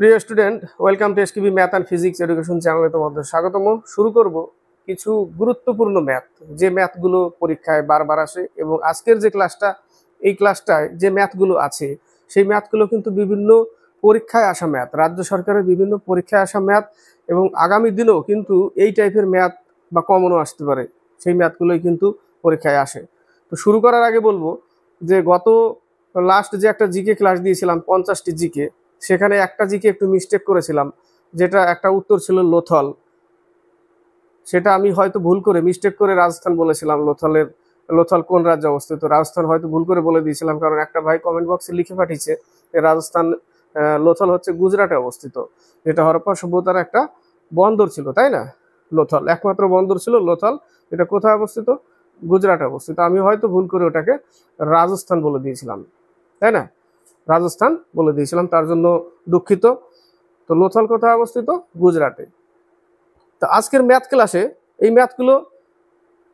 প্রিয় student, welcome to SKB math and physics education চ্যানেলে তোমাদের স্বাগতম। শুরু করব কিছু গুরুত্বপূর্ণ ম্যাথ, যে ম্যাথগুলো পরীক্ষায় বারবার আসে। এবং আজকের যে ক্লাসটা, এই ক্লাসটায় যে ম্যাথগুলো আছে সেই ম্যাথগুলো কিন্তু বিভিন্ন পরীক্ষায় আসা ম্যাথ, রাজ্য সরকারের বিভিন্ন পরীক্ষায় আসা ম্যাথ। এবং আগামী দিনেও কিন্তু এই টাইপের ম্যাথ বা কমনও আসতে পারে, সেই ম্যাথগুলোই কিন্তু পরীক্ষায় আসে। তো শুরু করার আগে বলবো যে গত লাস্ট যে একটা জিকে ক্লাস দিয়েছিলাম 50টি জিকে, সেখানে একটা জিকে একটু মিস্টেক করেছিলাম, যেটা একটা উত্তর ছিল লোথল। সেটা আমি হয়তো ভুল করে মিস্টেক করে রাজস্থান বলেছিলাম। লোথল কোন রাজ্যে অবস্থিত, রাজস্থান হয়তো ভুল করে বলে দিয়েছিলাম, কারণ একটা ভাই কমেন্ট বক্সে লিখে পাঠিয়েছে যে রাজস্থান, লোথল হচ্ছে গুজরাটে অবস্থিত, যেটা হরপ্পা সভ্যতার একটা বন্দর ছিল, তাই না? লোথল একমাত্র বন্দর ছিল লোথল, এটা কোথায় অবস্থিত? গুজরাটে অবস্থিত। আমি হয়তো ভুল করে ওটাকে রাজস্থান বলে দিয়েছিলাম, তাই না? রাজস্থান বলে দিয়েছিলাম, তার জন্য দুঃখিত। তো লোথল কোথায় অবস্থিত? গুজরাটে। তো আজকের ম্যাথ ক্লাসে এই ম্যাথগুলো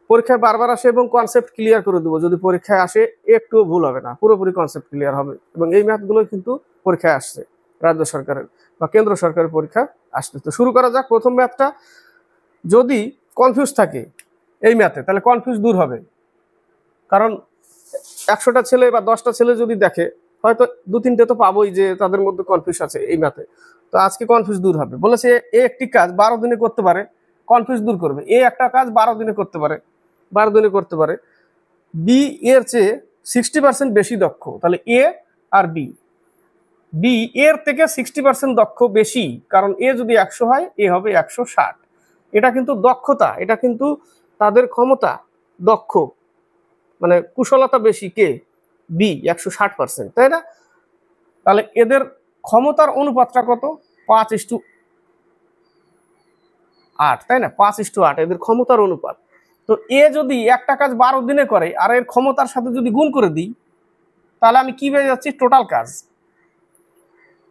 পরীক্ষায় বারবার আসে এবং কনসেপ্ট ক্লিয়ার করে দেবো। যদি পরীক্ষায় আসে একটুও ভুল হবে না, পুরোপুরি কনসেপ্ট ক্লিয়ার হবে। এবং এই ম্যাথগুলো কিন্তু পরীক্ষায় আসছে, রাজ্য সরকারের বা কেন্দ্র সরকারের পরীক্ষা আসছে। তো শুরু করা যাক। প্রথম ম্যাথটা, যদি কনফিউজ থাকে এই ম্যাথে তাহলে কনফিউজ দূর হবে। কারণ 100টা ছেলে বা 10টা ছেলে যদি দেখে, হয়তো 2-3টে তো পাবোই যে তাদের মধ্যে কনফিউজ আছে এই ম্যাথে। তো আজকে কনফিউজ দূর হবে। বলেছে এ একটি কাজ 12 দিনে করতে পারে, কনফিউজ দূর করবে। এ একটা কাজ 12 দিনে করতে পারে, 12 দিনে করতে পারে। বি এর চেয়ে 60% বেশি দক্ষ। তাহলে এ আর বি এর থেকে 60% দক্ষ বেশি, কারণ এ যদি 100 হয় এ হবে 160। এটা কিন্তু দক্ষতা, এটা কিন্তু তাদের ক্ষমতা, দক্ষ মানে কুশলতা বেশি কে? বি 160%, তাই না? তাহলে এদের ক্ষমতার অনুপাতটা কত? 5:8, তাই না? 5:8 এদের ক্ষমতার অনুপাত। তো এ যদি একটা কাজ 12 দিনে করে আর এর ক্ষমতার সাথে যদি গুণ করে দিই, তাহলে আমি কি পেয়ে যাচ্ছি? টোটাল কাজ।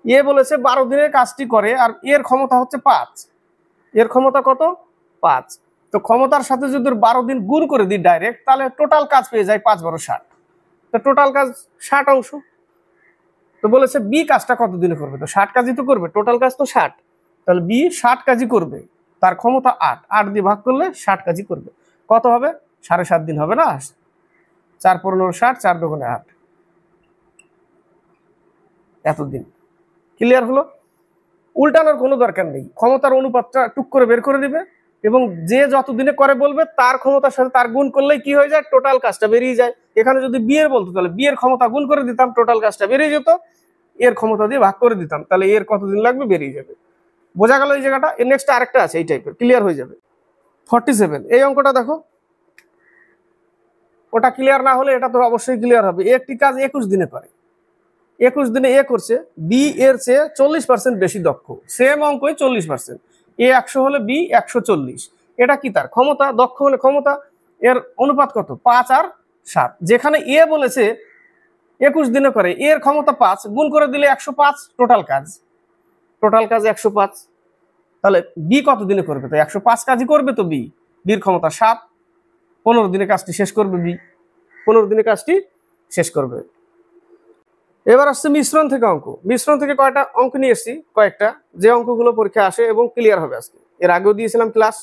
এ বলেছে 12 দিনের কাজটি করে আর এর ক্ষমতা হচ্ছে 5। এর ক্ষমতা কত? 5। তো ক্ষমতার সাথে যদি 12 দিন গুণ করে দিই ডাইরেক্ট, তাহলে টোটাল কাজ পেয়ে যায় 5 × 60। তো টোটাল কাজ 60 অংশ। তো বলেছে বি কাজটা কত দিনে করবে? তো 60 কাজই তো করবে, টোটাল কাজ তো 60। তাহলে বি 60 কাজই করবে, তার ক্ষমতা 8, 8 দিয়ে ভাগ করলে 60 কাজই করবে। কত হবে? 7.5 দিন হবে না? 4 × 15 = 60, 4 × 2 = 8, এতদিন। ক্লিয়ার হলো? উল্টানোর কোনো দরকার নেই, ক্ষমতার অনুপাতটা টুক করে বের করে দিবে এবং যে যত দিনে করে বলবে তার ক্ষমতার সাথে তার গুণ করলেই কি হয়ে যায়? টোটাল কাজটা বেরিয়ে যায়। এখানে যদি বি এর বলতো তাহলে বি এর ক্ষমতা গুণ করে দিতাম, টোটাল কাজটা বেরিয়ে যেত। এর ক্ষমতা দিয়ে ভাগ করে দিতাম, তাহলে এর কতদিন লাগবে বেরিয়ে যাবে। বোঝা গেল এই জায়গাটা? এর নেক্সট আরেকটা আছে এই টাইপের, ক্লিয়ার হয়ে যাবে। 47, এই অঙ্কটা দেখো। ওটা ক্লিয়ার না হলে এটা তো অবশ্যই ক্লিয়ার হবে। একটি কাজ 21 দিনে করে, 21 দিনে এ করছে, বি এর চেয়ে 40% বেশি দক্ষ। সেম অঙ্কই 40%। এ 100 হলে বি 140। এটা কি? তার ক্ষমতা। দক্ষ হলে ক্ষমতা। এর অনুপাত কত? 5 আর 7। যেখানে এ বলেছে 21 দিনে করে, এর ক্ষমতা 5, গুণ করে দিলে 105 টোটাল কাজ। টোটাল কাজ 105। তাহলে বি কত দিনে করবে? তো 105 কাজই করবে। তো বির ক্ষমতা 7, 15 দিনে কাজটি শেষ করবে বি, 15 দিনে কাজটি শেষ করবে। এবার আসছে মিশ্রণ থেকে অঙ্ক। মিশ্রণ থেকে কয়টা অঙ্ক নিয়ে এসেছি, কয়েকটা, যে অঙ্কগুলো পরীক্ষায় আসে এবং ক্লিয়ার হবে আজকে। এর আগেও দিয়েছিলাম ক্লাস,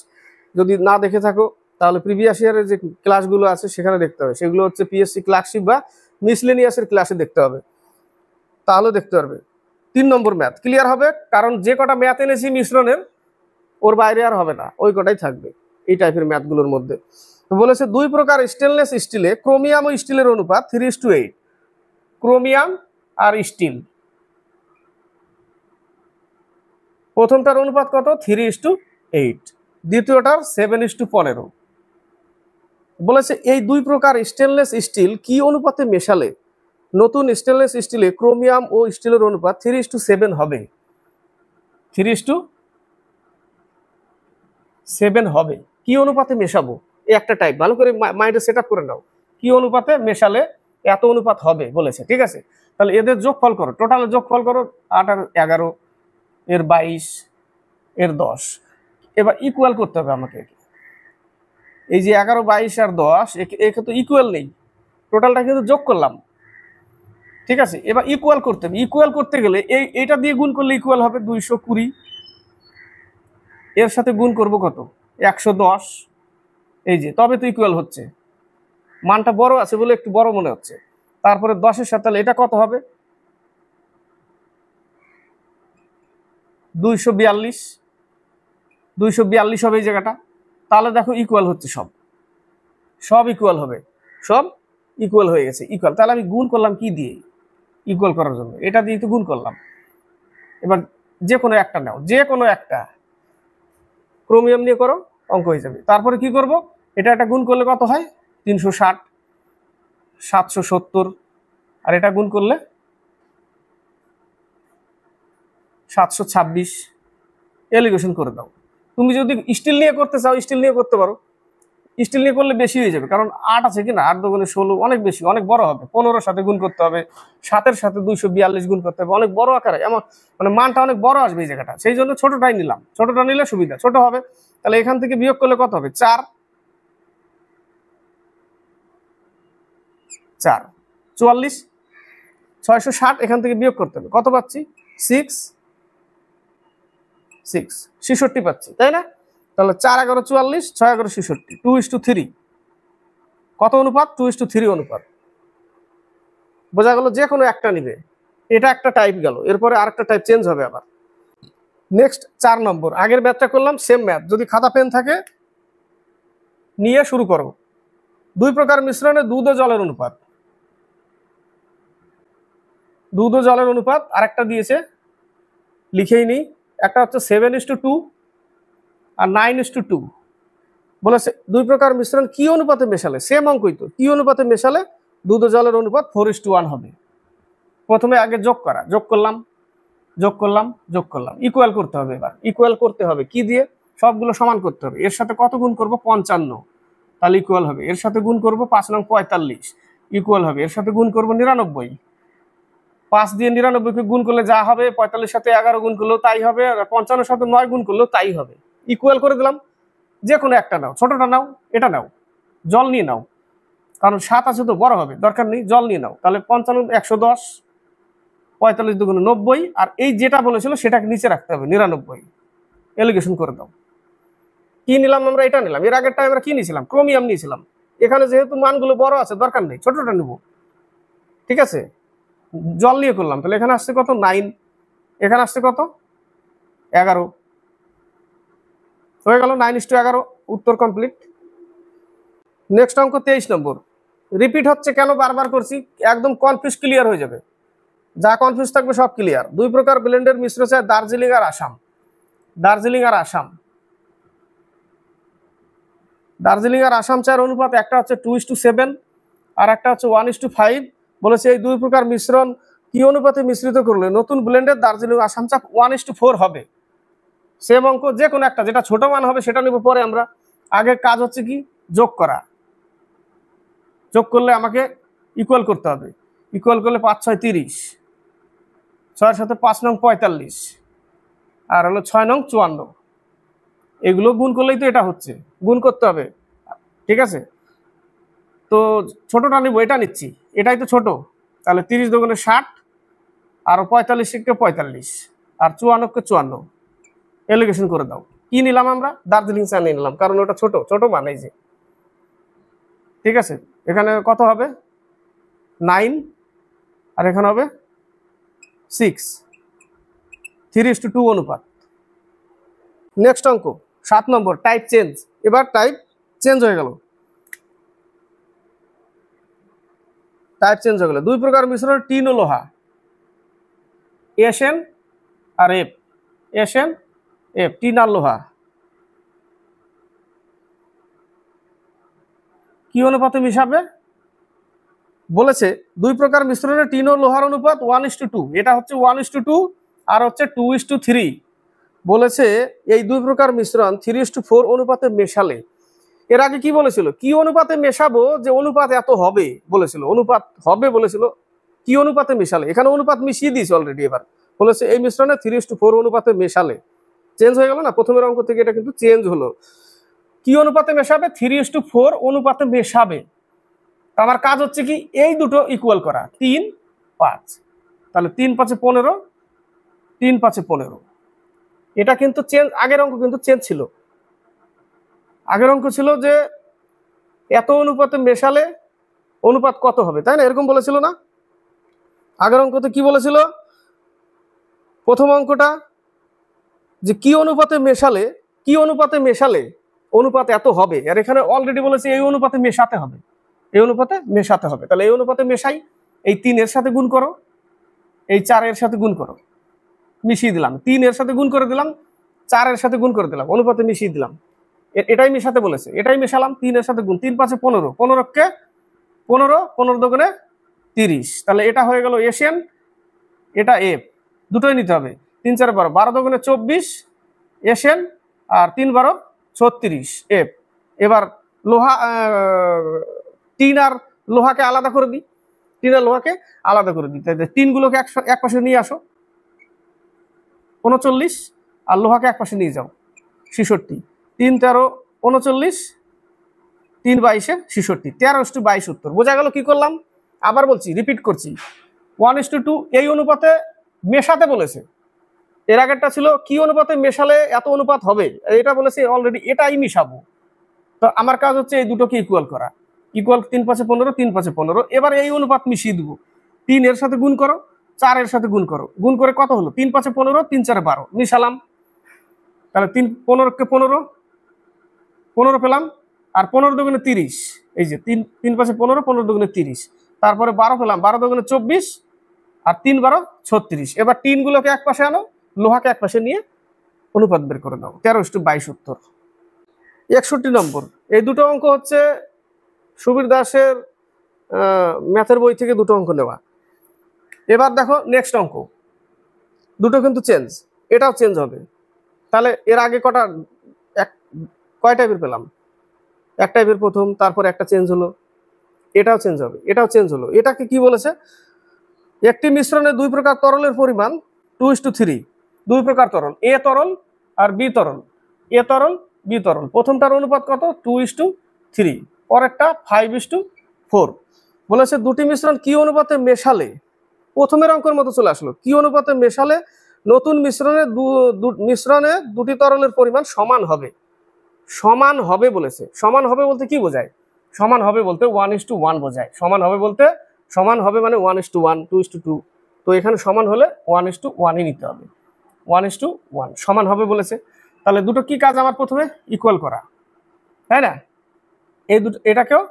যদি না দেখে থাকো তাহলে প্রিভিয়াস ইয়ারের যে ক্লাসগুলো আছে সেখানে দেখতে হবে। সেগুলো হচ্ছে পিএসসি ক্লার্কশিপ বা মিসলেনিয়াসের ক্লাসে দেখতে হবে, তাহলে দেখতে পারবে। 3 নম্বর ম্যাথ ক্লিয়ার হবে, কারণ যে কটা ম্যাথ এনেছি মিশ্রণের, ওর বাইরে আর হবে না, ওই কটাই থাকবে এই টাইপের ম্যাথগুলোর মধ্যে। তো বলেছে 2 প্রকার স্টেনলেস স্টিলে ক্রোমিয়াম ও স্টিলের অনুপাত 3:8। ক্রোমিয়াম আর স্টিল, প্রথমটার অনুপাত কত? 3:8, দ্বিতীয়টার 7:15। বলেছে এই 2 প্রকার স্টেনলেস স্টিল কি অনুপাতে মেশালে নতুন স্টেনলেস স্টিলে ক্রোমিয়াম ও স্টিলের অনুপাত 3:7 হবে? 3:7 হবে। কি অনুপাতে মেশাবো? এই একটা টাইপ ভালো করে মাইন্ডে সেট আপ করে নাও। কি অনুপাতে মেশালে এত অনুপাত হবে বলেছে, ঠিক আছে? তাহলে এদের যোগফল করো, টোটাল যোগফল করো। 8 আর 11, এর 22, এর 10। এবার ইকুয়াল করতে হবে আমাকে। এই যে 11, 22 আর 10 একে তো ইকুয়াল নেই, টোটালটা কিন্তু যোগ করলাম। ঠিক আছে, এবার ইকুয়াল করতে হবে। ইকুয়াল করতে গেলে এইটা দিয়ে গুণ করলে ইকুয়াল হবে 220, এর সাথে গুণ করব কত 110, এই যে, তবে তো ইকুয়াল হচ্ছে। মানটা বড় আছে বলে একটু বড় মনে হচ্ছে। তারপরে 10-এর সাথে তাহলে এটা কত হবে 242, 242 হবে এই জায়গাটা। তাহলে দেখো ইকুয়াল হচ্ছে, সব ইকুয়াল হবে, সব ইকুয়াল হয়ে গেছে, ইকুয়াল। তাহলে আমি গুণ করলাম কি দিয়ে ইকুয়াল করার জন্য, এটা দিয়ে তো গুণ করলাম। এবার যে কোনো একটা নাও, যে কোনো একটা ক্রোমিয়াম নিয়ে করো, অঙ্ক হয়ে যাবে। তারপরে কি করব, এটা একটা গুণ করলে কত হয় 360, 770, আর এটা গুণ করলে 726, এলিগেশন করে দাও। তুমি যদি স্টিল নিয়ে করতে চাও স্টিল নিয়ে করতে পারো, স্টিল নিয়ে করলে বেশি হয়ে যাবে, কারণ 8 আছে কিনা, 8 দুগুণে 16, অনেক বেশি, অনেক বড় হবে। 15-এর সাথে গুণ করতে হবে, 7-এর সাথে 242 গুণ করতে হবে, অনেক বড় আকারে, এমন মানে মানটা অনেক বড় আসবে এই জায়গাটা। সেই জন্য ছোটটাই নিলাম, ছোটটা নিলে সুবিধা, ছোট হবে। তাহলে এখান থেকে বিয়োগ করলে কত হবে 4, 44, 660, এখান থেকে বিয়োগ করতে হবে, কত পাচ্ছি 6, 66 পাচ্ছি, তাই না? তাহলে 4 11 44, 6 11 66, 2:3, কত অনুপাত 2:3 অনুপাত। বোঝা গেল, যে কোনো একটা নিবে। এটা একটা টাইপ গেল, এরপরে আরেকটা টাইপ চেঞ্জ হবে আবার। নেক্সট 4 নম্বর, আগের ম্যাথটা করলাম সেম ম্যাথ। যদি খাতা পেন থাকে নিয়ে শুরু করো। 2 প্রকার মিশ্রণে দুধ ও জলের অনুপাত, দুধ ও জলের অনুপাত আরেকটা দিয়েছে, লিখেই নিই। একটা হচ্ছে 7:2 আর 9:2। বলেছে 2 প্রকার মিশ্রণ কি অনুপাতে মেশালে, সেম অঙ্কই তো, কি অনুপাতে মেশালে দুধ ও জলের অনুপাত 4:1 হবে। প্রথমে আগে যোগ করা, যোগ করলাম, ইকুয়াল করতে হবে। এবার ইকুয়াল করতে হবে কি দিয়ে, সবগুলো সমান করতে হবে। এর সাথে কত গুণ করব 55, তাহলে ইকুয়াল হবে। এর সাথে গুণ করব 5 নং 45, ইকুয়াল হবে। এর সাথে গুণ করব 99, 5 দিয়ে 99-কে গুণ করলে যা হবে, 45 সাথে 11 গুণ করলেও তাই হবে, আর 55-এর সাথে 9 গুণ করলেও তাই হবে। ইকুয়াল করে দিলাম। যে কোনো একটা নাও, ছোটটা নাও, এটা নাও, জল নিয়ে নাও, কারণ 7 আছে তো বড় হবে, দরকার নেই, জল নিয়ে নাও। তাহলে 55 110, 45 দুগুণে 90, আর এই যেটা বলেছিল সেটাকে নিচে রাখতে হবে 99, এলিগেশন করে দাও। কি নিলাম আমরা, এটা নিলাম। এর আগেরটা আমরা কি নিয়েছিলাম, ক্রোমিয়াম নিয়েছিলাম। এখানে যেহেতু মানগুলো বড় আছে, দরকার নেই, ছোটটা নেব, ঠিক আছে। জল নিয়ে করলাম, তাহলে এখানে আসছে কত 9, এখানে আসছে কত 11, হয়ে গেল 9:11, উত্তর কমপ্লিট। নেক্সট অঙ্ক 23 নম্বর। রিপিট হচ্ছে কেন বারবার করছি, একদম কনফিউজ ক্লিয়ার হয়ে যাবে, যা কনফিউজ থাকবে সব ক্লিয়ার। 2 প্রকার ব্লেন্ডের মিশ্র চায় দার্জিলিং আর আসাম, দার্জিলিং আর আসাম, দার্জিলিং আর আসাম চায়ের অনুপাত একটা হচ্ছে 2:7 আর একটা হচ্ছে 1:5। বলেছে এই 2 প্রকার মিশ্রণ কি অনুপাতে মিশ্রিত করলে নতুন ব্লেন্ডের দার্জিলিং আসাম চা 1:4 হবে। সেম অঙ্ক, যে কোনো একটা, যেটা ছোট মান হবে সেটা নেব পরে আমরা। আগের কাজ হচ্ছে কি, যোগ করা। যোগ করলে আমাকে ইকুয়াল করতে হবে, ইকুয়াল করলে 5 6 30, 6-এর সাথে 5 নং 45, আর হলো 6 নং 54। এগুলো গুণ করলেই তো এটা হচ্ছে, গুণ করতে হবে, ঠিক আছে। তো ছোটটা নিব, এটা নিচ্ছি, এটাই তো ছোট। তাহলে 30 দুগুণে 60, আর 45-কে 45, আর 54-কে 54, এলিগেশন করে দাও। কি নিলাম আমরা, দার্জিলিং চা নিয়ে নিলাম, কারণ ওটা ছোট, ছোট মান এই যে, ঠিক আছে। এখানে কত হবে 9, আর এখানে হবে 6, 3:2 অনুপাত। নেক্সট অঙ্ক 7 নম্বর, টাইপ চেঞ্জ। এবার টাইপ চেঞ্জ হয়ে গেল, টাইপ চেঞ্জ হয়ে গেল। 2 প্রকার মিশ্রণ টিন ও লোহা, এসএন আর এফ, এসএন এফ, টিন আর লোহা কি অনুপাতে মিশাবে। বলেছে 2 প্রকার মিশ্রণে টিন ও লোহার অনুপাত 1:2, এটা হচ্ছে 1:2 আর হচ্ছে 2:3। বলেছে এই 2 প্রকার মিশ্রণ 3:4 অনুপাতে মেশালে, এর আগে কি বলেছিল, কি অনুপাতে মেশাবো, যে অনুপাত এত হবে বলেছিল, অনুপাত হবে বলেছিল, কি অনুপাতে মেশালে। এখানে অনুপাত মিশিয়ে দিয়েছে অলরেডি। এবার বলেছে এই মিশ্রণে 3:4 অনুপাতে মেশালে, চেঞ্জ হয়ে গেল না, প্রথমের অঙ্ক থেকে এটা কিন্তু চেঞ্জ হলো। কি অনুপাতে মেশাবে, 3:4 অনুপাতে মেশাবে। আমার কাজ হচ্ছে কি, এই দুটো ইকুয়াল করা, 3 5, তাহলে 3 5 15, 3 5 15। এটা কিন্তু চেঞ্জ, আগের অঙ্ক কিন্তু চেঞ্জ ছিল। আগের অঙ্ক ছিল যে এত অনুপাতে মেশালে অনুপাত কত হবে, তাই না? এরকম বলেছিল না? আগের অঙ্কতে কি বলেছিল? প্রথম অঙ্কটা যে কি অনুপাতে মেশালে অনুপাত এত হবে, আর এখানে অলরেডি বলেছে এই অনুপাতে মেশাতে হবে, এই অনুপাতে মেশাতে হবে। তাহলে এই অনুপাতে মেশাই, এই 3 এর সাথে গুণ করো, এই 4 এর সাথে গুণ করো, মিশিয়ে দিলাম। 3 এর সাথে গুণ করে দিলাম, 4 এর সাথে গুণ করে দিলাম, অনুপাতে মিশিয়ে দিলাম। এটাই মেশাতে বলেছে, এটাই মেশালাম। 3 এর সাথে গুণ, 3 5 15, 15 কে 15, 15 দোকানে 30। তাহলে এটা হয়ে গেল এশিয়ান, এটা এফ, দুটোই নিতে হবে। 3 4 12, 12 দোকানে 24 এশিয়ান, আর 3 12 36 এফ। এবার লোহা, টিন আর লোহাকে আলাদা করে দিই, টিন আর লোহাকে আলাদা করে দিই। তাই টিনগুলোকে এক পাশে নিয়ে আসো 39, আর লোহাকে এক পাশে নিয়ে যাও 66। 3 13 39, 3 22 66, 13:22 উত্তর। বোঝা গেল কি করলাম? আবার বলছি, রিপিট করছি, 1:2 এই অনুপাতে মেশাতে বলেছে। এর আগেরটা ছিল কি অনুপাতে মেশালে এত অনুপাত হবে, এটা বলেছে অলরেডি, এটাই মিশাবো। তো আমার কাজ হচ্ছে এই দুটোকে ইকুয়াল করা। ইকুয়াল 3 5 15, 3 5 15। এবার এই অনুপাত মিশিয়ে দেবো। 3 এর সাথে গুণ করো, 4 এর সাথে গুণ করো, গুণ করে কত হলো? 3 5 15, 3 4 12, মিশালাম। তাহলে 3 15 কে 15, 15 পেলাম, আর 15 দুগুণে 30। এই যে 3 3 5 15, 15 দুগুণে 30। তারপরে 12 পেলাম, 12 দুগুণে 24, আর 3 12 36। এবার টিনগুলোকে এক পাশে আনো, লোহাকে এক পাশে নিয়ে অনুপাত বের করে দাও। 13:22 উত্তর। 61 নম্বর। এই দুটো অঙ্ক হচ্ছে সুবীর দাসের ম্যাথের বই থেকে দুটো অঙ্ক নেওয়া। এবার দেখো নেক্সট অঙ্ক, দুটো কিন্তু চেঞ্জ, এটাও চেঞ্জ হবে। তাহলে এর আগে কয় টাইপের পেলাম? এক টাইপের প্রথম, তারপর একটা চেঞ্জ হলো, এটাও চেঞ্জ হবে, এটাও চেঞ্জ হলো। এটাকে কি বলেছে? একটি মিশ্রণে দুই প্রকার তরলের পরিমাণ 2:3। দুই প্রকার তরল, এ তরল আর বি তরল। এ তরল, বি তরল। প্রথমটার অনুপাত কত? 2:3, পরেরটা 5:4। বলেছে দুটি মিশ্রণ কি অনুপাতে মেশালে, প্রথমের অঙ্কের মতো চলে আসলো, কি অনুপাতে মেশালে নতুন মিশ্রণে দুটি তরলের পরিমাণ সমান হবে। সমান হবে বলেছে। সমান হবে বলতে কি বোঝায়? সমান হবে বলতে 1:1 বোঝায়। সমান হবে বলতে, সমান হবে মানে 1:1, 2:2। তো এখানে সমান হলে 1:1ই নিতে হবে। 1:1 সমান হবে বলেছে। তাহলে দুটো কি কাজ আমার? প্রথমে ইকুয়াল করা, তাই না? এই দুটো, এটাকেও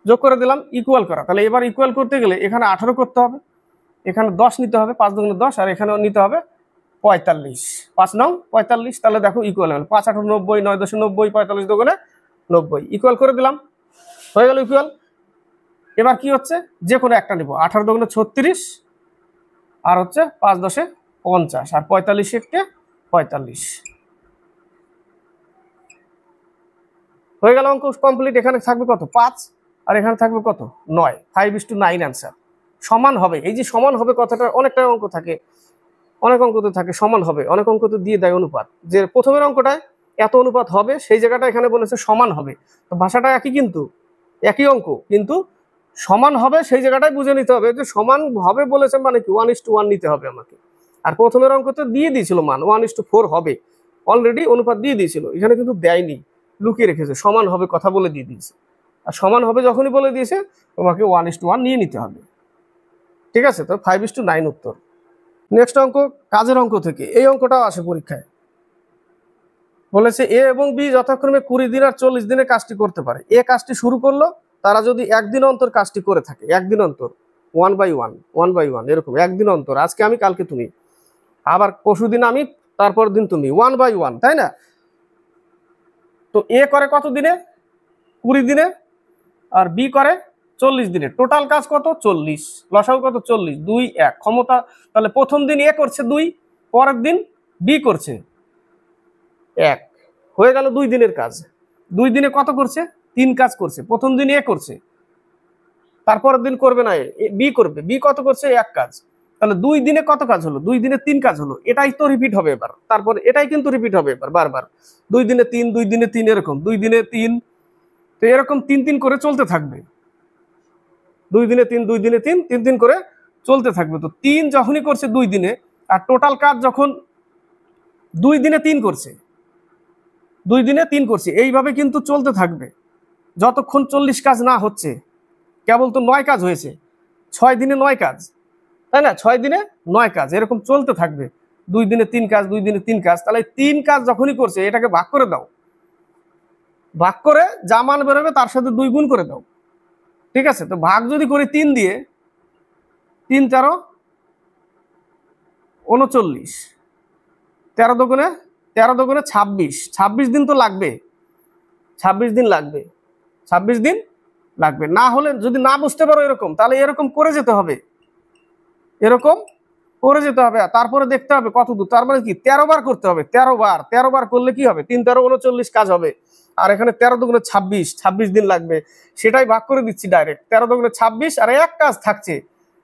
যোগ করে দিলাম, ইকুয়াল করা। তাহলে এবার ইকুয়াল করতে গেলে এখানে 18 করতে হবে, এখানে 10 নিতে হবে, 5 দুগুণে 10, আর এখানেও নিতে হবে 45, 5 9 45। তাহলে দেখো ইকুয়াল হলো 5 8 90, 9 10 90, 45 দুগুণে 90। ইকুয়াল করে দিলাম, হয়ে গেল ইকুয়াল। এবার কি হচ্ছে? যে কোনো একটা নিব। 18 দুগুণে 36, আর হচ্ছে 5 10 50, আর 45 কে 45। হয়ে গেল অঙ্ক কমপ্লিট। এখানে থাকবে কত? 5, আর এখানে থাকবে কত? 9। 5:9 আনসার। সমান হবে, এই যে সমান হবে কথাটা, অনেকটা অঙ্ক থাকে, অনেক অঙ্কতে থাকে সমান হবে, অনেক অঙ্কতে দিয়ে দেয় অনুপাত। যে প্রথমের অঙ্কটায় এত অনুপাত হবে, সেই জায়গাটা এখানে বলেছে সমান হবে। তো ভাষাটা একই, কিন্তু একই অঙ্ক, কিন্তু সমান হবে সেই জায়গাটাই বুঝে নিতে হবে যে সমান হবে বলেছে মানে কি 1:1 নিতে হবে আমাকে। আর প্রথমের অঙ্কতে দিয়ে দিয়েছিল মান 1:4 হবে, অলরেডি অনুপাত দিয়ে দিয়েছিল, এখানে কিন্তু দেয়নি, লুকিয়ে রেখেছে, সমান হবে কথা বলে দিয়ে দিয়েছে। আর সমান হবে যখনই বলে দিয়েছে তোমাকে 1:1 নিয়ে নিতে হবে। ঠিক আছে? তো 5:9 উত্তর। নেক্সট অঙ্ক কাজের অঙ্ক থেকে, এই অঙ্কটাও আসে পরীক্ষায়। বলেছে এ এবং বি যথাক্রমে 20 দিন আর 40 দিনে কাজটি করতে পারে। এ কাজটি শুরু করলো, তারা যদি একদিন অন্তর কাজটি করে থাকে, একদিন অন্তর, 1/1 এরকম একদিন অন্তর, আজকে আমি, কালকে তুমি, আবার পরশুদিন আমি, তারপর দিন তুমি, 1/1, তাই না? তো এ করে কত দিনে? 20 দিনে, আর বি করে 40 দিনে। টোটাল কাজ কত? 40। লসাগু কত? 40। 2 1 ক্ষমতা। তাহলে প্রথম দিন এ করছে 2, পরের দিন বি করছে 1, হয়ে গেল 2 দিনের কাজ। 2 দিনে কত করছে? 3 কাজ করছে। প্রথম দিন এ করছে, তারপরের দিন করবে না, বি করবে। বি কত করছে? 1 কাজ। তাহলে 2 দিনে কত কাজ হলো? 2 দিনে 3 কাজ হলো। এটাই তো রিপিট হবে এবার, তারপর এটাই কিন্তু রিপিট হবে এবার বারবার। 2 দিনে 3, 2 দিনে 3, এরকম 2 দিনে 3। তো এরকম 3 3 করে চলতে থাকবে। 2 দিনে 3, 2 দিনে 3, 3 দিন করে চলতে থাকবে। তো 3 যখনই করছে 2 দিনে, আর টোটাল কাজ যখন 2 দিনে 3 করছে, 2 দিনে 3 করছে, এইভাবে কিন্তু চলতে থাকবে যতক্ষণ 40 কাজ না হচ্ছে। কেবল তো 9 কাজ হয়েছে, 6 দিনে 9 কাজ, তাই না? 6 দিনে 9 কাজ, এরকম চলতে থাকবে। 2 দিনে 3 কাজ, 2 দিনে 3 কাজ। তাহলে 3 কাজ যখনই করছে এটাকে ভাগ করে দাও, ভাগ করে যা মান বেরোবে তার সাথে 2 গুণ করে দাও। ঠিক আছে? তো ভাগ যদি করি 3 দিয়ে, 3 13 39, 13 দুগুণে 26, 26 দিন তো লাগবে, 26 দিন লাগবে, 26 দিন লাগবে। না হলে যদি না বুঝতে পারো এরকম, তাহলে এরকম করে যেতে হবে, এরকম করে যেতে হবে, তারপরে দেখতে হবে কত দূর। তার মানে কি 13 বার করতে হবে, 13 বার করলে কি হবে? 3 13 39 কাজ হবে। আর এখানে 13 দুগুণে 26, 26 দিন লাগবে। সেটাই ভাগ করে দিচ্ছি ডাইরেক্ট, 13 দুগুণে 26, আর এক কাজ থাকছে।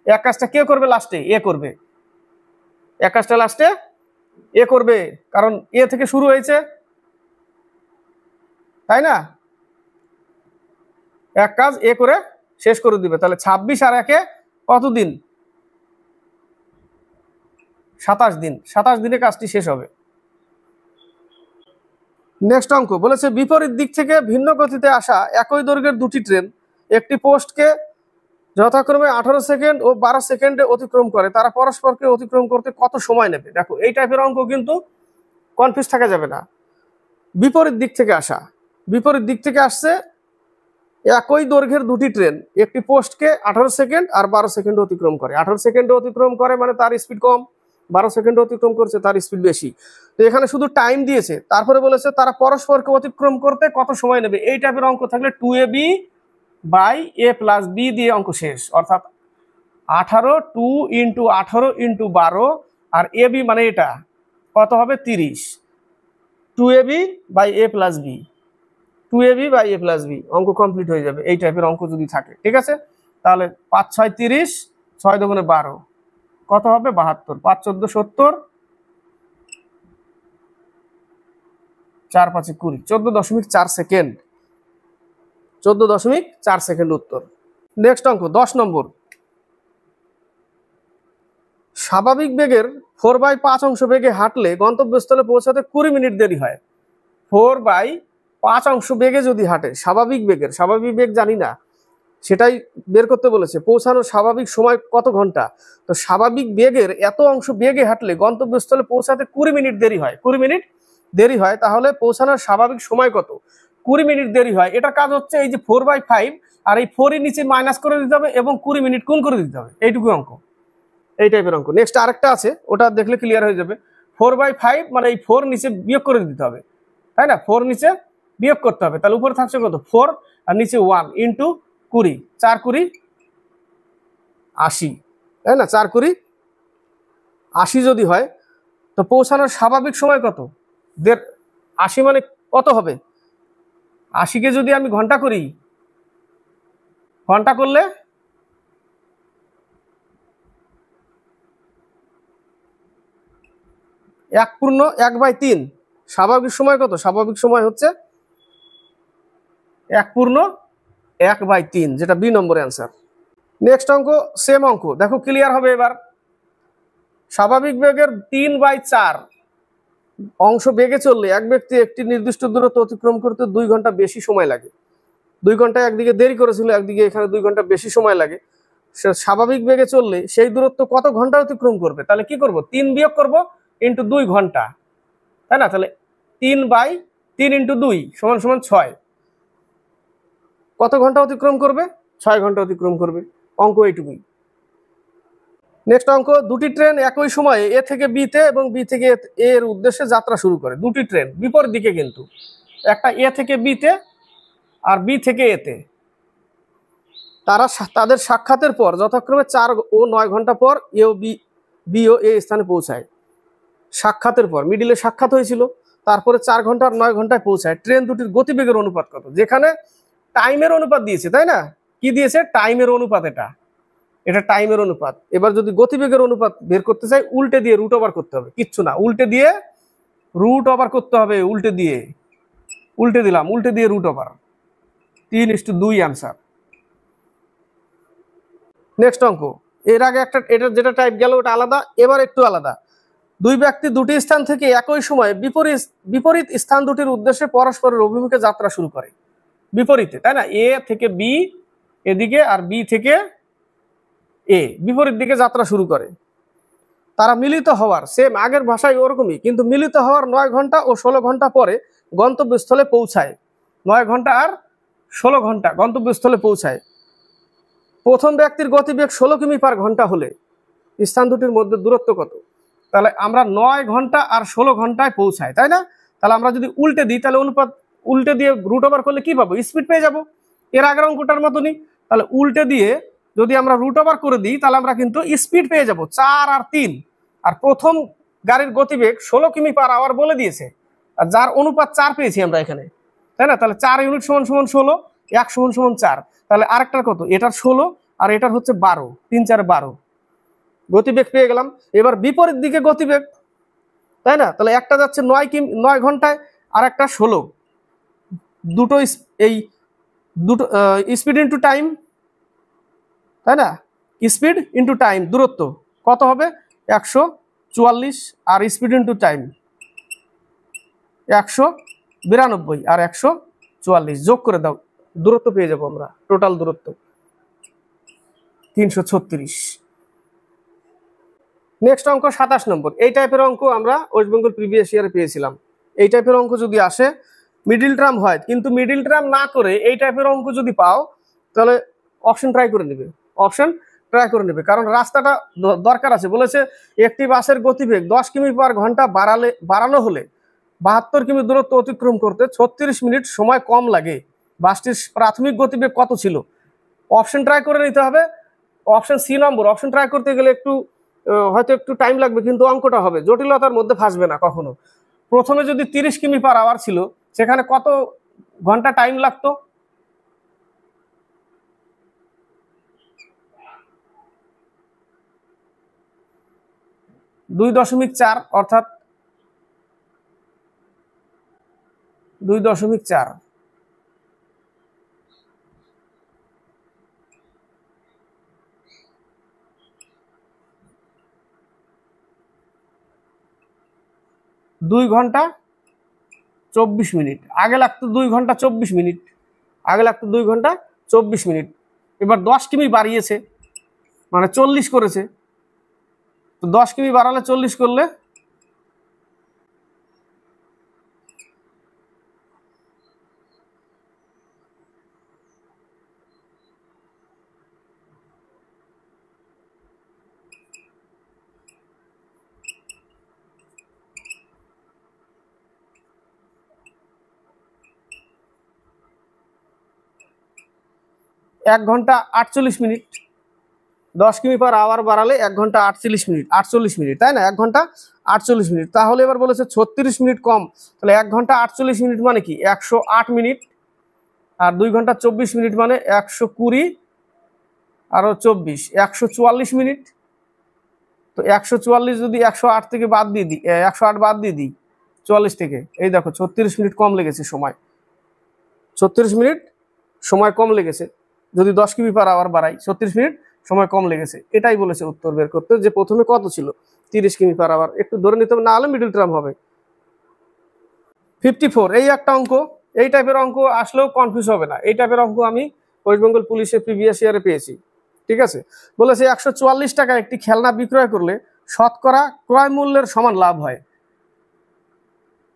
এক কাজটা কে করবে লাস্টে? এ করবে। এক কাজটা লাস্টে এ করবে, কারণ এ থেকে শুরু হয়েছে, তাই না? এক কাজ এ করে শেষ করে দিবে। তাহলে 26 আর 1 কত দিন? 27 দিন। 27 দিনে কাজটি শেষ হবে। নেক্সট অঙ্ক বলেছে, বিপরীত দিক থেকে ভিন্ন গতিতে আসা একই দৈর্ঘ্যের দুটি ট্রেন একটি পোস্টকে যথাক্রমে 18 সেকেন্ড ও 12 সেকেন্ডে অতিক্রম করে, তারা পরস্পরকে অতিক্রম করতে কত সময় নেবে? দেখো, এই টাইপের অঙ্ক কিন্তু কনফিউজ থাকা যাবে না। বিপরীত দিক থেকে আসা, বিপরীত দিক থেকে আসছে একই দৈর্ঘ্যের দুটি ট্রেন একটি পোস্টকে 18 সেকেন্ড আর 12 সেকেন্ড অতিক্রম করে। 18 সেকেন্ড অতিক্রম করে মানে তার স্পিড কম, 12 সেকেন্ড অতিক্রম করছে তার স্পিড বেশি। তো এখানে শুধু টাইম দিয়েছে, তারপরে বলেছে তারা পরস্পরকে অতিক্রম করতে কত সময় নেবে। এই টাইপের অঙ্ক থাকলে 2ab by a plus b দিয়ে অঙ্ক শেষ। অর্থাৎ 18, 2 ইন্টু 18 ইন্টু 12, আর ab মানে এটা কত হবে? 30। 2ab by a plus b, 2ab by a plus b, অঙ্ক কমপ্লিট হয়ে যাবে এই টাইপের অঙ্ক যদি থাকে। ঠিক আছে? তাহলে 5 6 30, 6 দুগুণে 12, কত হবে? 72। 5 14 70, 4 5 20, 14.4 সেকেন্ড, 14.4 সেকেন্ড উত্তর। নেক্সট অঙ্ক 10 নম্বর। স্বাভাবিক বেগের 4/5 অংশ বেগে হাঁটলে গন্তব্যস্থলে পৌঁছাতে 20 মিনিট দেরি হয়। 4/5 অংশ বেগে যদি হাঁটে, স্বাভাবিক বেগের, স্বাভাবিক বেগ জানি না, সেটাই বের করতে বলেছে। পৌঁছানোর স্বাভাবিক সময় কত ঘন্টা? তো স্বাভাবিক বেগের এত অংশ বেগে হাঁটলে গন্তব্যস্থলে পৌঁছাতে 20 মিনিট দেরি হয়, 20 মিনিট দেরি হয়। তাহলে পৌঁছানোর স্বাভাবিক সময় কত? 20 মিনিট দেরি হয়। এটা কাজ হচ্ছে এই যে 4/5, আর এই 4 এর নিচে মাইনাস করে দিতে হবে এবং 20 মিনিট গুণ করে দিতে হবে, এইটুকু অঙ্ক, এই টাইপের অঙ্ক। নেক্সট আরেকটা আছে, ওটা দেখলে ক্লিয়ার হয়ে যাবে। 4/5 মানে এই 4 নিচে বিয়োগ করে দিতে হবে, তাই না? 4 নিচে বিয়োগ করতে হবে, তাহলে উপরে থাকছে কত? 4, আর নিচে 1 ইন্টু 20, 4 20 80, তাই না? 4 20 80 যদি হয়, তো পৌঁছানোর স্বাভাবিক সময় কত? 80 মানে কত হবে? 80কে যদি আমি ঘন্টা করি, ঘন্টা করলে 1/3। স্বাভাবিক সময় কত? স্বাভাবিক সময় হচ্ছে 1/1/3, যেটা বি নম্বর অ্যান্সার। নেক্সট অঙ্ক সেম অঙ্ক, দেখো ক্লিয়ার হবে এবার। স্বাভাবিক বেগের 3/4 অংশ বেগে চললে এক ব্যক্তি একটি নির্দিষ্ট দূরত্ব অতিক্রম করতে 2 ঘন্টা বেশি সময় লাগে। 2 ঘন্টা একদিকে দেরি করেছিল, একদিকে এখানে 2 ঘন্টা বেশি সময় লাগে। স্বাভাবিক বেগে চললে সেই দূরত্ব কত ঘন্টা অতিক্রম করবে? তাহলে কি করব? 3 বিয়োগ করব ইন্টু 2 ঘন্টা, তাই না? তাহলে 3/3 ইন্টু 2 সমান সমান 6। কত ঘন্টা অতিক্রম করবে? 6 ঘন্টা অতিক্রম করবে। অঙ্ক এইটুকুই। নেক্সট অঙ্ক, দুটি ট্রেন একই সময়ে এ থেকে বি তে এবং বি থেকে এ এর উদ্দেশ্যে যাত্রা শুরু করে। দুটি ট্রেন বিপরীত দিকে, কিন্তু একটা এ থেকে বি তে আর বি থেকে এ তে। তারা তাদের সাক্ষাতের পর যথাক্রমে 4 ও 9 ঘন্টা পর এ ও বি ও এ স্থানে পৌঁছায়। সাক্ষাতের পর, মিডিলে সাক্ষাৎ হয়েছিল, তারপরে 4 ঘন্টা আর 9 ঘন্টায় পৌঁছায়। ট্রেন দুটির গতিবেগের অনুপাত কত? যেখানে টাইমের অনুপাত দিয়েছে, তাই না? কি দিয়েছে? টাইমের অনুপাত। এটা টাইমের অনুপাত। এবার যদি গতিবেগের অনুপাত বের করতে চাই, উল্টে দিয়ে রুট ওভার করতে হবে। কিচ্ছু না, উল্টে দিয়ে রুট ওভার করতে হবে। উল্টে দিলাম, উল্টে দিয়ে রুট ওভার। 3:2 অ্যান্সার। নেক্সট অঙ্ক, এর আগে একটা এটা যেটা টাইপ গেল ওটা আলাদা, এবার একটু আলাদা। দুই ব্যক্তি দুটি স্থান থেকে একই সময়ে বিপরীত স্থান দুটির উদ্দেশ্যে পরস্পরের অভিমুখে যাত্রা শুরু করে। বিপরীতে, তাই না? এ থেকে বি এদিকে আর বি থেকে এ, বিপরীত দিকে যাত্রা শুরু করে। তারা মিলিত হওয়ার, সেম আগের ভাষায় ওরকমই, কিন্তু মিলিত হওয়ার 9 ঘন্টা ও 16 ঘন্টা পরে গন্তব্যস্থলে পৌঁছায়। 9 ঘন্টা আর 16 ঘন্টা গন্তব্যস্থলে পৌঁছায়। প্রথম ব্যক্তির গতিবেগ 16 কিমি পার ঘন্টা হলে স্থান দুটির মধ্যে দূরত্ব কত? তাহলে আমরা 9 ঘন্টা আর 16 ঘন্টায় পৌঁছাই, তাই না? তাহলে আমরা যদি উল্টে দিই, তাহলে অনুপাত উল্টে দিয়ে রুট ওভার করলে কি পাবো? স্পিড পেয়ে যাব, এর আগের অঙ্কটার মতনই। তাহলে উল্টে দিয়ে যদি আমরা রুট ওভার করে দিই, তাহলে আমরা কিন্তু স্পিড পেয়ে যাব 4 আর 3। আর প্রথম গাড়ির গতিবেগ 16 কিমি পার আওয়ার বলে দিয়েছে, আর যার অনুপাত 4 পেয়েছি আমরা এখানে, তাই না? তাহলে 4 ইউনিট সমান সমান 16, 1 সমান সমান 4। তাহলে আরেকটার কত? এটার 16 আর এটার হচ্ছে 12, 3 4 12, গতিবেগ পেয়ে গেলাম। এবার বিপরীত দিকে গতিবেগ, তাই না? তাহলে একটা যাচ্ছে 9 ঘন্টায় আর একটা 16, দুটো এই দুটো স্পিড ইন্টু টাইম, তাই না? স্পিড ইন্টু টাইম, দূরত্ব কত হবে? 144, আর স্পিড ইন্টু টাইম 192 আর 144 যোগ করে দাও, দূরত্ব পেয়ে যাবো আমরা, টোটাল দূরত্ব 336। নেক্সট অঙ্ক 27 নম্বর। এই টাইপের অঙ্ক আমরা ওয়েস্ট বেঙ্গল প্রিভিয়াস ইয়ারে পেয়েছিলাম। এই টাইপের অঙ্ক যদি আসে, মিডিল টার্ম হয়, কিন্তু মিডিল টার্ম না করে এই টাইপের অঙ্ক যদি পাও, তাহলে অপশন ট্রাই করে নেবে, অপশন ট্রাই করে নেবে। কারণ রাস্তাটা দরকার আছে। বলেছে একটি বাসের গতিবেগ 10 কিমি পার ঘন্টা বাড়ানো হলে 72 কিমি দূরত্ব অতিক্রম করতে 36 মিনিট সময় কম লাগে। বাসটির প্রাথমিক গতিবেগ কত ছিল? অপশন ট্রাই করে নিতে হবে। অপশন সি নম্বর। অপশন ট্রাই করতে গেলে হয়তো একটু টাইম লাগবে, কিন্তু অঙ্কটা হবে, জটিলতার মধ্যে ফাঁসবে না কখনো। প্রথমে যদি 30 কিমি পার আওয়ার ছিল, সেখানে কত ঘন্টা টাইম লাগতো? দুই 2.4, অর্থাৎ 2.4। দুই ঘন্টা 24 মিনিট আগে লাগতো, 2 ঘন্টা 24 মিনিট আগে লাগতো, 2 ঘন্টা 24 মিনিট। এবার 10 কিমি বাড়িয়েছে, মানে 40 করেছে। তো 10 কিমি বাড়ালে 40 করলে এক ঘন্টা 48 মিনিট। 10 কিমি পার আওয়ার বাড়ালে 1 ঘন্টা 48 মিনিট, তাই না? 1 ঘন্টা 48 মিনিট। তাহলে এবার বলেছে 36 মিনিট কম, তাহলে 1 ঘন্টা 48 মিনিট মানে কি? 108 মিনিট। আর 2 ঘন্টা 24 মিনিট মানে 120, আরো 24, 144 মিনিট। তো 144 যদি 108 থেকে বাদ দিয়ে দিই, 108 বাদ দিয়ে দিই 44 থেকে, এই দেখো 36 মিনিট কম লেগেছে সময়। 36 মিনিট সময় কম লেগেছে। যদি 10 কিমি পার আওয়ার বাড়াই, 36 মিনিট সময় কম লেগেছে। এটাই বলেছে উত্তর বের করতে, যে প্রথমে কত ছিল? 30 কিমি পার আওয়ার। একটু ধরে নিতে হবে, না হলে মিডল টার্ম হবে। 54, এই একটা অঙ্ক। এই টাইপের অঙ্ক আসলেও কনফিউজ হবে না। এই টাইপের অঙ্ক আমি ওয়েস্ট বেঙ্গল পুলিশের প্রিভিয়াস ইয়ারে পেয়েছি। ঠিক আছে, বলেছে 144 টাকা একটি খেলনা বিক্রয় করলে শতকরা ক্রয় মূল্যের সমান লাভ হয়।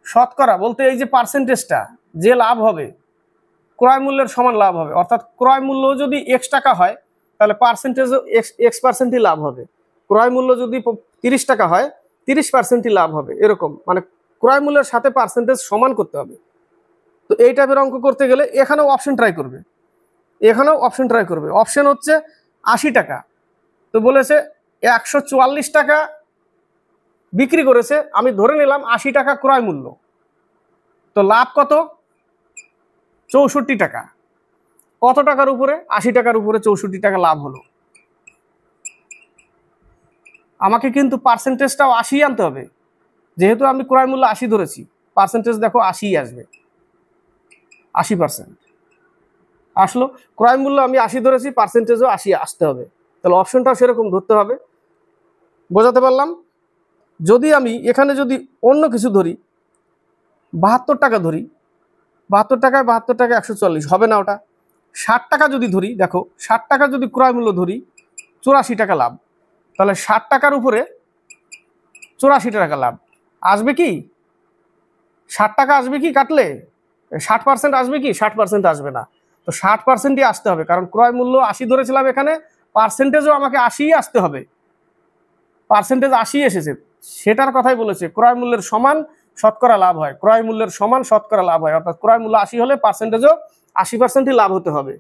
শতকরা বলতে এই যে পার্সেন্টেজটা, যে লাভ হবে ক্রয় মূল্যের সমান লাভ হবে। অর্থাৎ ক্রয় মূল্য যদি x টাকা হয়, তাহলে পার্সেন্টেজও x% লাভ হবে। ক্রয় মূল্য যদি 30 টাকা হয়, 30% লাভ হবে। এরকম, মানে ক্রয় মূল্যের সাথে পার্সেন্টেজ সমান করতে হবে। তো এই টাইপের অঙ্ক করতে গেলে এখানেও অপশন ট্রাই করবে, এখানেও অপশন ট্রাই করবে। অপশন হচ্ছে 80 টাকা। তো বলেছে 144 টাকা বিক্রি করেছে, আমি ধরে নিলাম 80 টাকা ক্রয় মূল্য। তো লাভ কত? 64 টাকা। কত টাকার উপরে? 80 টাকার উপরে 64 টাকা লাভ হলো। আমাকে কিন্তু পার্সেন্টেজটাও 80 আনতে হবে, যেহেতু আমি ক্রয় মূল্য 80 ধরেছি। পার্সেন্টেজ দেখো 80 আসবে, 80% আসলো। ক্রয় মূল্য আমি 80 ধরেছি, পার্সেন্টেজও 80 আসতে হবে। তাহলে অপশনটাও সেরকম ধরতে হবে। বোঝাতে পারলাম? যদি আমি এখানে যদি অন্য কিছু ধরি, 72 টাকা ধরি, 72 টাকায় 72 টাকা 140 হবে না ওটা। 60 টাকা যদি ধরি, দেখো 60 টাকা যদি ক্রয় মূল্য ধরি, 84 টাকা লাভ। তাহলে 60 টাকার উপরে 84 টাকা লাভ আসবে কি? 60 টাকা আসবে কি কাটলে? 60% আসবে কি? 60% আসবে না। তো 60%ই আসতে হবে, কারণ ক্রয় মূল্য 80 ধরেছিলাম, এখানে পার্সেন্টেজও আমাকে 80ই আসতে হবে। পার্সেন্টেজ 80 এসেছে, সেটার কথাই বলেছে। ক্রয় মূল্যের সমান শতকরা লাভ হয়, ক্রয় মূল্যের সমান শতকরা লাভ হয়, অর্থাৎ ক্রয় মূল্য 80 হলে পার্সেন্টেজও 80%ই লাভ হতে হবে।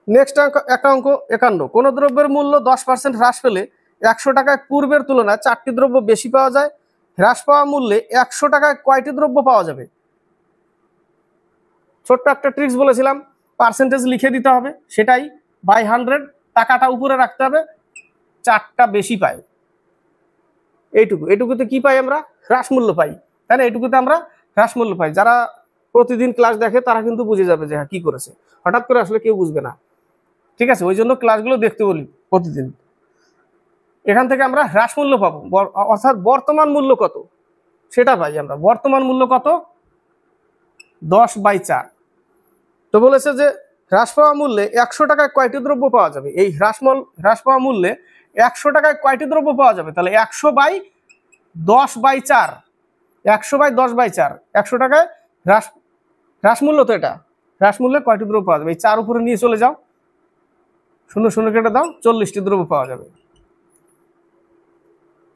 নেক্সট একটা অঙ্ক 51। কোন দ্রব্যের মূল্য 10% হ্রাস পেলে 100 টাকায় পূর্বের তুলনায় 4টি দ্রব্য বেশি পাওয়া যায়। হ্রাস পাওয়া মূল্যে 100 টাকায় কয়টি দ্রব্য পাওয়া যাবে? ছোট্ট একটা ট্রিক্স বলেছিলাম, পার্সেন্টেজ লিখে দিতে হবে, সেটাই বাই 100, টাকাটা উপরে রাখতে হবে, 4টা বেশি পাই। এইটুকুতে কি পাই আমরা? হ্রাস মূল্য পাই, তাই না? এইটুকুতে আমরা হ্রাস মূল্য পাই। যারা প্রতিদিন ক্লাস দেখে তারা কিন্তু বুঝে যাবে যে হ্যাঁ কি করেছে, হঠাৎ করে আসলে কেউ বুঝবে না, ঠিক আছে? ওই জন্য ক্লাসগুলো দেখতে বলি প্রতিদিন। এখান থেকে আমরা হ্রাস মূল্য পাবো, অর্থাৎ বর্তমান মূল্য কত সেটা পাই আমরা। বর্তমান মূল্য কত? 10/4। তো বলেছে যে হ্রাস পাওয়া মূল্যে 100 টাকায় কয়টি দ্রব্য পাওয়া যাবে? এই হ্রাস পাওয়া মূল্যে 100 টাকায় কয়টি দ্রব্য পাওয়া যাবে? তাহলে 100/10/4, 100/10/4, 100 টাকায় হ্রাস মূল্য, তো এটা হ্রাস মূল্যে কয়টি দ্রব্য পাওয়া যাবে? এই 4 উপরে নিয়ে চলে যাও, 0 0 কেটে দাও, 40টি দ্রব্য পাওয়া যাবে।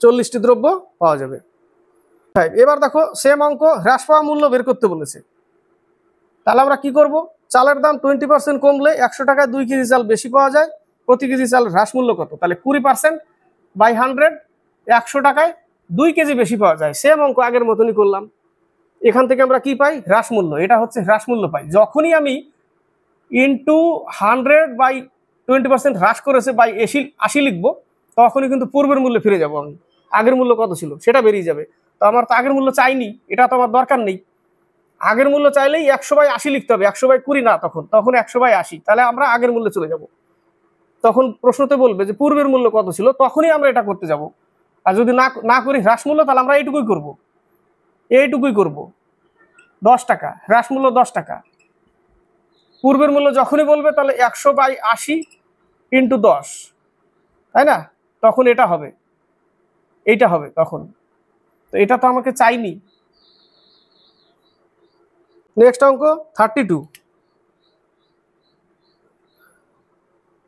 40টি দ্রব্য পাওয়া যাবে। এবার দেখো সেম অঙ্ক, হ্রাস পাওয়া মূল্য বের করতে বলেছে। তাহলে আমরা কি করব? চালের দাম 20% কমলে 100 টাকায় 2 কেজি চাল বেশি পাওয়া যায়। প্রতি কেজি চালের হ্রাস মূল্য কত? তাহলে 20%/100, 100 টাকায় 2 কেজি বেশি পাওয়া যায়। সেম অঙ্ক আগের মতনই করলাম। এখান থেকে আমরা কি পাই? হ্রাস মূল্য। এটা হচ্ছে হ্রাস মূল্য পাই। যখনই আমি ইন্টু 100/20% হ্রাস করেছে বাই 80 লিখবো, তখনই কিন্তু পূর্বের মূল্যে ফিরে যাব আমি। আগের মূল্য কত ছিল সেটা বেরিয়ে যাবে। তো আমার তো আগের মূল্য চাইনি, এটা তো আমার দরকার নেই। আগের মূল্য চাইলেই 100/80 লিখতে হবে, 100/20 না, তখন 100/80। তাহলে আমরা আগের মূল্যে চলে যাব। তখন প্রশ্নতে বলবে যে পূর্বের মূল্য কত ছিল, তখনই আমরা এটা করতে যাব। আর যদি না করি হ্রাস মূল্য, তাহলে আমরা এইটুকুই করব, 10 টাকা হ্রাস মূল্য, 10 টাকা। পূর্বের মূল্য যখনই বলবে তাহলে 100/80 ইন্টু 10, তাই না? তখন এটা হবে, এইটা হবে তখন। তো এটা তো আমাকে চাইনি। নেক্সট অঙ্ক 32।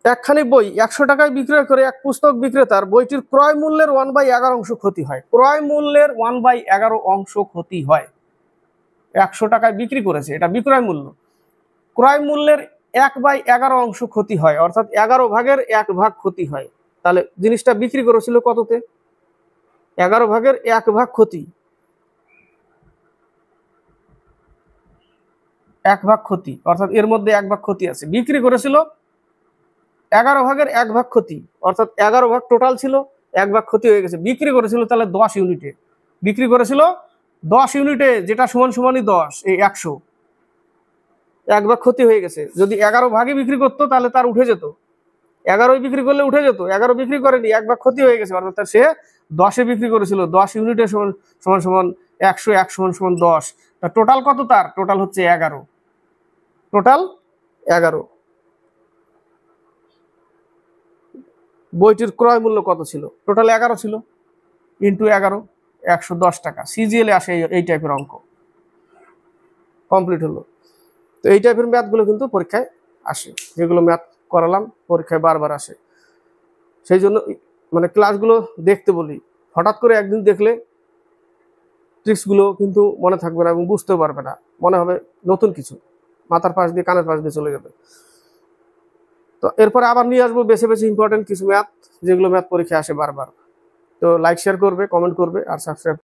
একখানি বই 100 টাকায় বিক্রয় করে এক পুস্তক বিক্রেতার বইটির ক্রয় মূল্যের 1/11 অংশ ক্ষতি হয়। ক্রয় মূল্যের 1/11 অংশ ক্ষতি হয়। 100 টাকায় বিক্রি করেছে, এটা বিক্রয় মূল্য। ক্রয় মূল্যের 1/11 অংশ ক্ষতি হয়, অর্থাৎ 11 ভাগের 1 ভাগ ক্ষতি হয়। তাহলে জিনিসটা বিক্রি করেছিল কততে? 11 ভাগের 1 ভাগ ক্ষতি, 1 ভাগ ক্ষতি, অর্থাৎ এর মধ্যে 1 ভাগ ক্ষতি আছে। বিক্রি করেছিল 11 ভাগের 1 ভাগ ক্ষতি, অর্থাৎ 11 ভাগ টোটাল ছিল, 1 ভাগ ক্ষতি হয়ে গেছে। বিক্রি করেছিল তাহলে 10 ইউনিটে, বিক্রি করেছিল 10 ইউনিটে, যেটা সমান সমানই 10, এই 100। 1 ভাগ ক্ষতি হয়ে গেছে। যদি 11 ভাগে বিক্রি করতো তাহলে তার উঠে যেত, 11 বিক্রি করলে উঠে যেত। 11 বিক্রি করেনি, 1 ভাগ ক্ষতি হয়ে গেছে, অর্থাৎ সে 10-এ বিক্রি করেছিল। 10 ইউনিটে সমান সমান 100, 1 সমান 10। তা টোটাল কত? তার টোটাল হচ্ছে 11, টোটাল 11। বইটির ক্রয় মূল্য কত ছিল? টোটাল 11 ছিল, ইন্টু 11, 110 টাকা। সিজিএলে আসে এই টাইপের অঙ্ক। কমপ্লিট হলো। তো এই টাইপের ম্যাথগুলো কিন্তু পরীক্ষায় আসে, যেগুলো ম্যাথ করালাম পরীক্ষায় বারবার আসে। সেই জন্য মানে ক্লাসগুলো দেখতে বলি। হঠাৎ করে একদিন দেখলে ট্রিক্সগুলো কিন্তু মনে থাকবে না এবং বুঝতেও পারবে না, মনে হবে নতুন কিছু, মাথার পাশ দিয়ে কানের পাশ দিয়ে চলে যাবে। তো এরপরে আবার নিয়ে আসবো বেছে বেছে ইম্পর্টেন্ট কিছু ম্যাথ, যেগুলো ম্যাথ পরীক্ষায় আসে বারবার। তো লাইক শেয়ার করবে, কমেন্ট করবে আর সাবস্ক্রাইব